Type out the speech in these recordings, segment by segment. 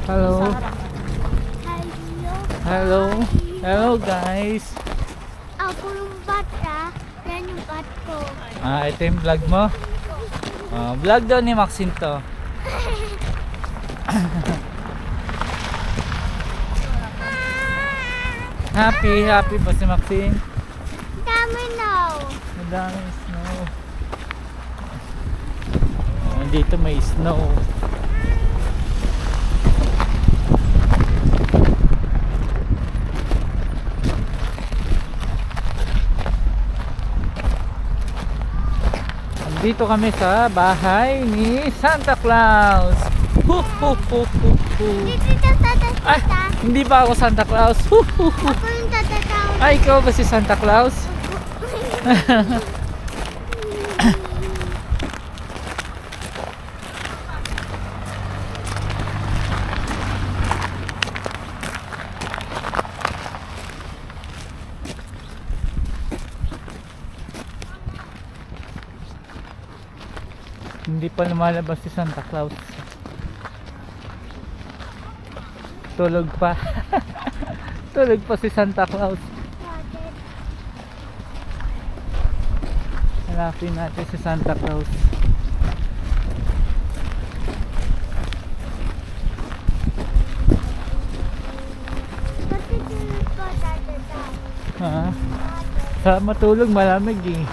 Hello. Hello. Hello. Hello guys. Ako yung bata. Yan yung bat ko. Ito yung vlog mo. Vlog daw ni Maxine to. Happy pa si Maxine. Dami now. Madaming snow. Dito may snow. Dito kami sa bahay ni Santa Claus. Dito tata. Ay, hindi ba ako Santa Claus? Ako yung tata. Ay, ikaw ba si Santa Claus? Hindi pa lumalabas si Santa Claus. Tulog pa. Tulog pa si Santa Claus. Hanapin natin si Santa Claus. Sa matulog malamig eh.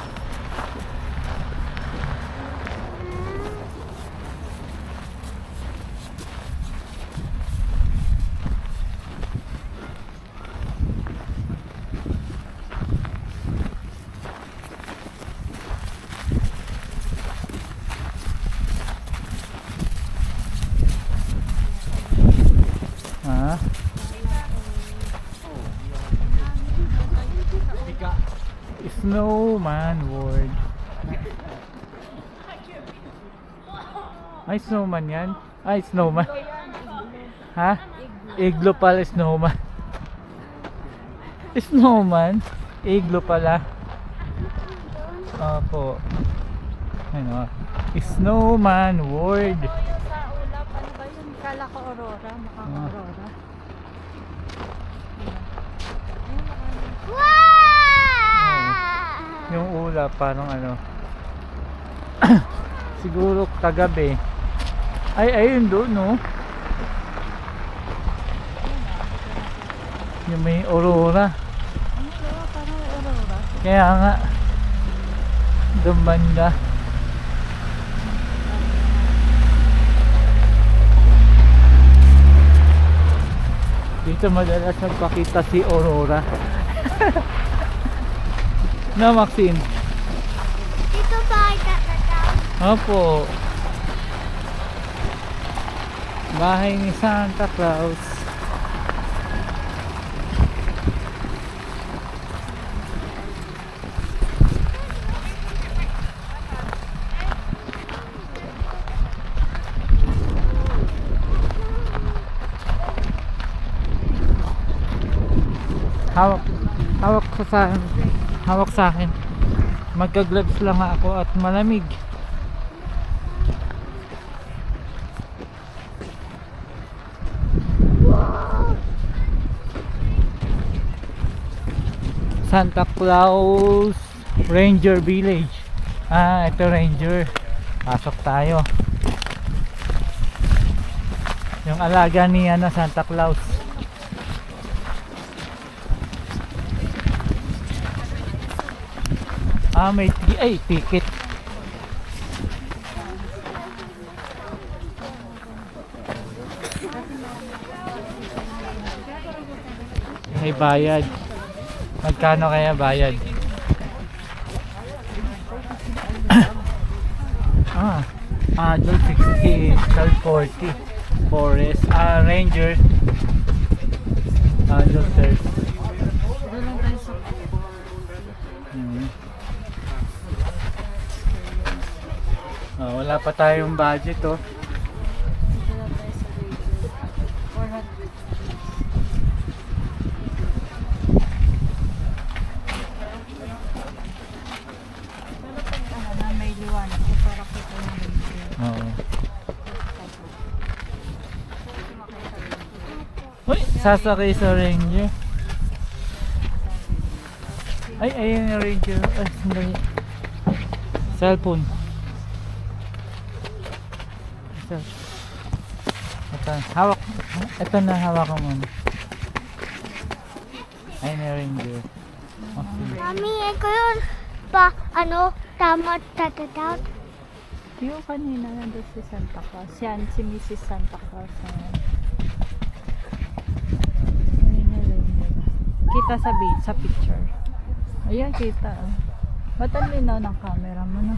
Snowman World. Ay, snowman yan? Ay, snowman. Ha? Igloo pala, snowman. Snowman? Igloo pala. Opo. Ano? Snowman World. Sa ulap, ano ba yun? Kala ko Aurora, Aurora. Yung ulap parang ano. Siguro kagabi. Ay, ayun doon, no? Yung may aurora. Parang Aurora. Kaya nga doon banda. Dito madalas nagpakita si Aurora. No, Maxine? Dito ba ay tata? Opo. Bahay ni Santa Claus. Hawak sa akin. Magka-gloves lang ako at malamig. Santa Claus Ranger Village. Ito Ranger. Pasok tayo. Yung alaga ni Santa Claus. May ticket. May bayad. Magkano kaya bayad? Adult 60, child 40. Forest, Ranger. Adult 30. Wala pa tayong budget, oh. May liwanag para kita yung Oo. sasakay sa ranger. Ay, ayun yung ranger. Ay, sandali. Cellphone. Ito, hawak. Ito na, hawakan mo na. Ayun yung ranger. Okay. Mami, ikaw yun pa, tama tatataw. Yung kanina nandun si Santa Claus. Yan, si Mrs. Santa Claus. Ayan. Ayun na rin nila. Kita sa picture. Ayan, kita. Oh. Ba't ang linaw ng camera mo, no?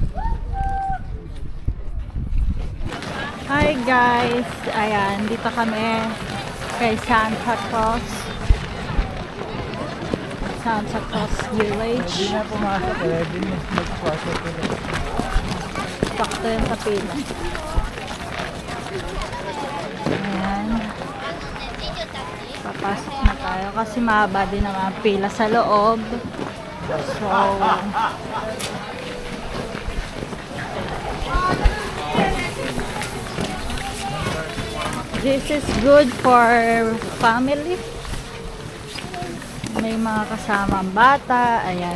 Hi guys! Ayan, dito kami kay Santa Claus. Santa Claus Village. Hindi na pumasok. 11 na nagpasok ulit. Sakto yan sa pila. Ayan. Papasok na tayo kasi mahaba din naman ang pila sa loob. So, this is good for family. May mga kasamang bata. Ayan,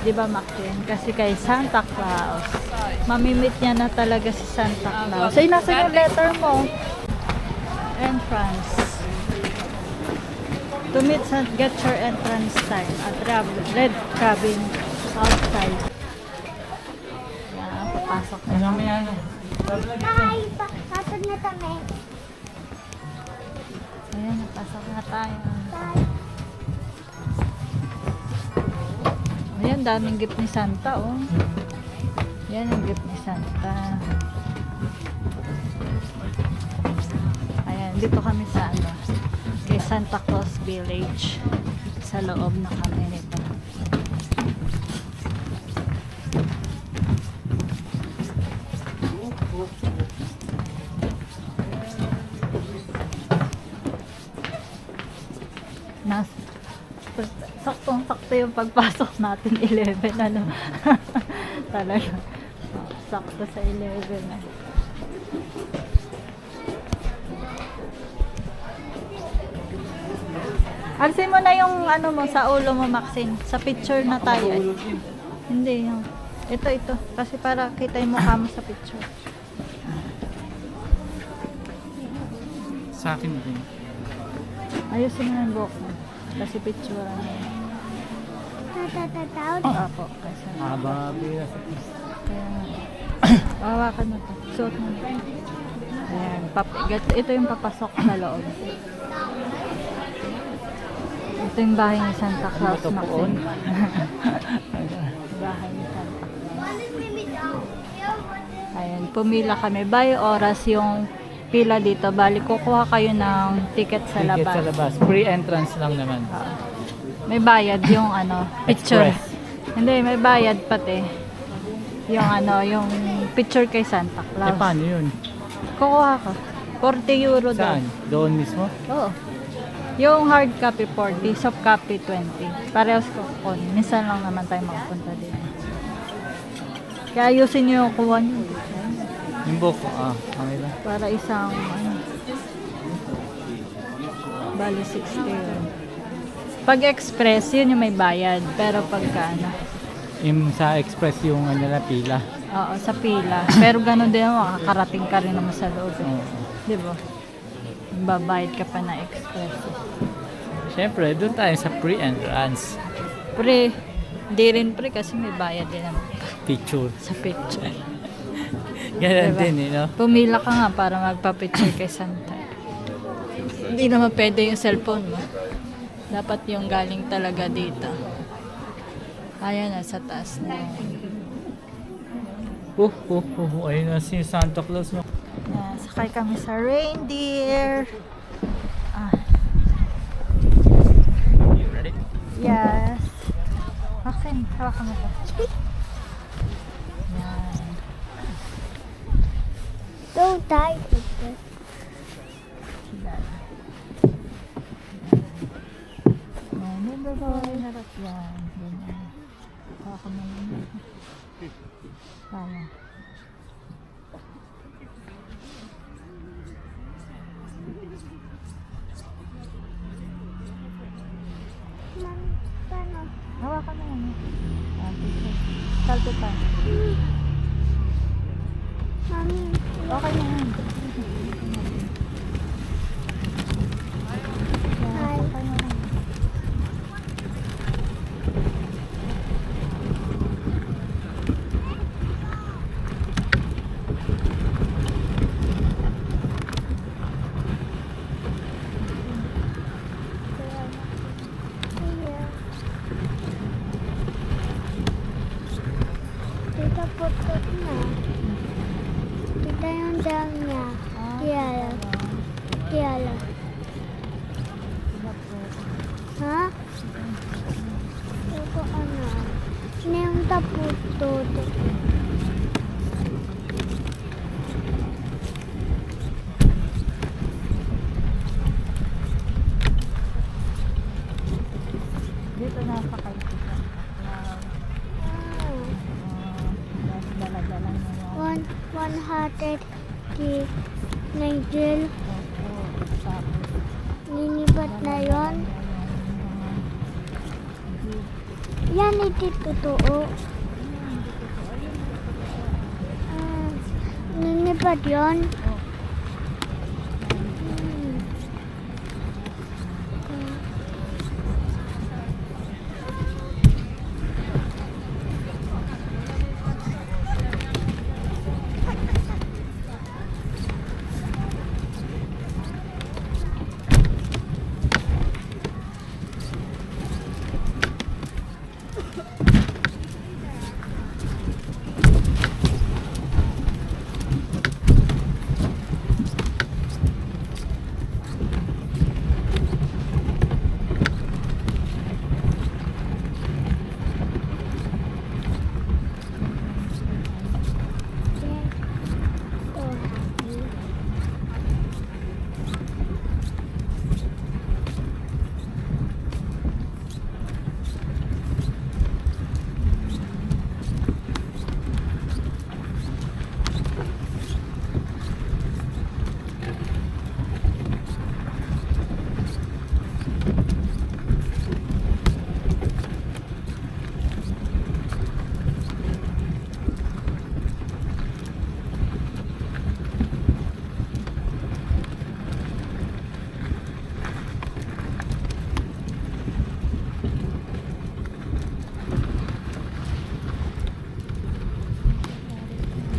di ba, Maxine? Kasi kay Santa Claus, mamimit niya na talaga si Santa Claus. Ay, nasa yung letter mo? Entrance. To meet get your entrance time at red cabin outside. Yan, papasok na. Ano may ano? Ay, pasok na kami. Ayan, napasok na tayo. Ayan, daming gift ni Santa, oh. Yan ang gift ni Santa. Ayan, dito kami sa kay Santa Claus Village. Sa loob na kami nito. Saktong-sakto yung pagpasok natin 11 talaga sakto sa 11 na. Alisin mo na yung mo sa ulo mo, Maxine. Sa picture na tayo. Hindi yung ito kasi para kita yung mukha mo sa picture. Sa akin din. Ayusin mo yung buhok mo kasi picture na yun. Tatataw. Ako, kasi Haba, bila sa kaya hawakan mo to. Suot mo. Ayan, ito yung papasok sa loob. Ito yung bahay ni Santa Claus, Ito po on. Maxine. Bahay ni Santa Claus. Ayan, pumila kami. By oras yung pila dito. Bali, kukuha kayo ng ticket sa Ticket labas. sa labas. Free entrance lang naman. May bayad yung picture. Express. Hindi, may bayad pati. Yung yung picture kay Santa Eh, Claus. paano yun? Kukuha ka. 40 euro daw. Saan? Doon mismo? Oo. Yung hard copy 40, soft copy 20. Parehas ko kukunin. Minsan lang naman tayo makapunta dito. Kaya ayusin nyo yung kuha nyo. Yung book. Okay lang. Para isang, bali 60 yun. Pag express, yun yung may bayad. Pero pagka Yung sa express yung pila. oo, sa pila. Pero ganun din, makakarating ka rin naman sa loob. Oo. Di ba? Babayad ka pa na express. Siyempre, doon tayo sa free entrance. Pre, di rin pre kasi may bayad din naman Picture. sa picture. Ganun Diba? din, no? Pumila ka nga para magpa-picture kay Santa. Hindi naman pwede yung cellphone mo. Dapat yung galing talaga dito. Ayan na, sa taas na. Ayun na si Santa Claus. No? Yan, sakay kami sa reindeer. You ready? Yes. Maxine, hawakan mo to. Yan. Don't die. Harap yan. Ganyan. Hawakan mo yun. Kaya. Dito pa. Mami, Okay na yan. Hi. Okay na lang. Tita, putot na. Kita yung dam niya. Kiyala. Kiyala. Ha? Ito ano? Sino yung taputot? Dito na sa kaibigan. Dala-dala mo yung 100 kay Nigel. tapos Linibat na yon. Yan iti totoo. Linibat yon.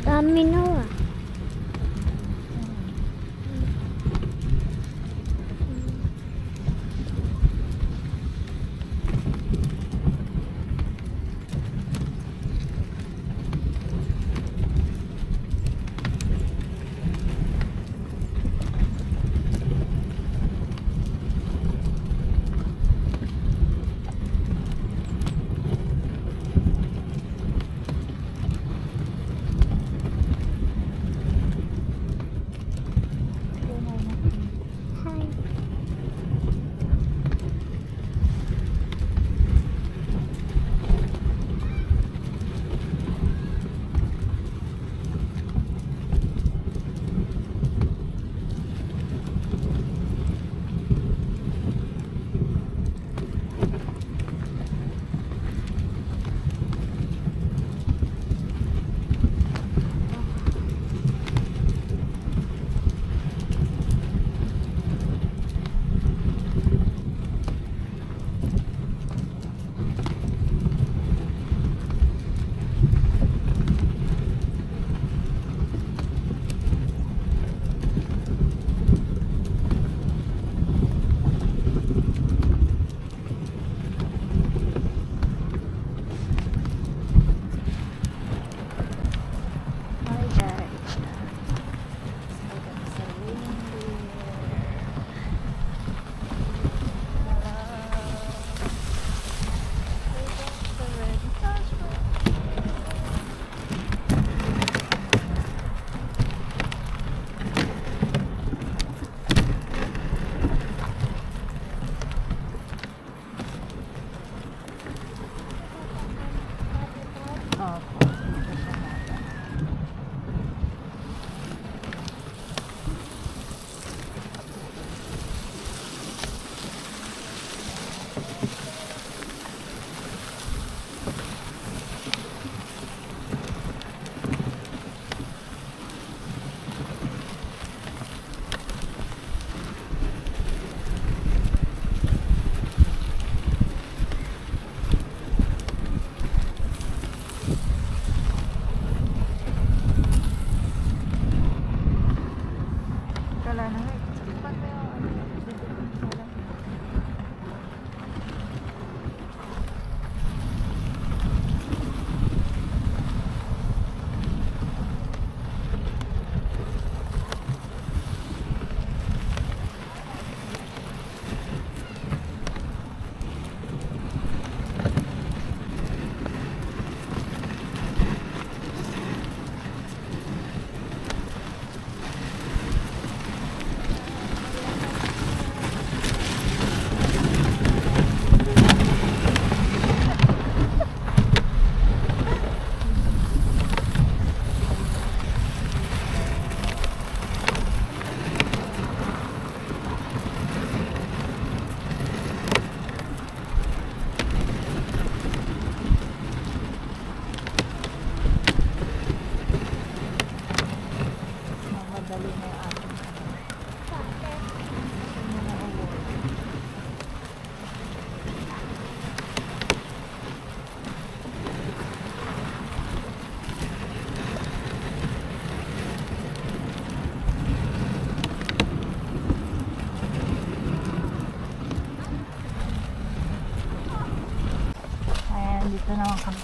Dami na ah.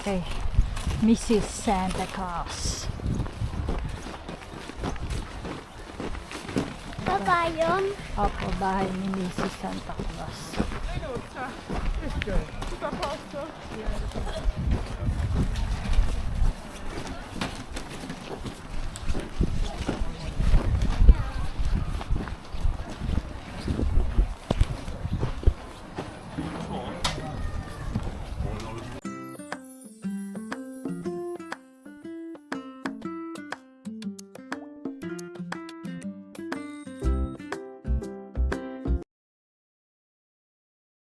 kay Mrs. Santa Claus. Baba yun. Opo, bahay ni Mrs. Santa Claus. Tutto a posto?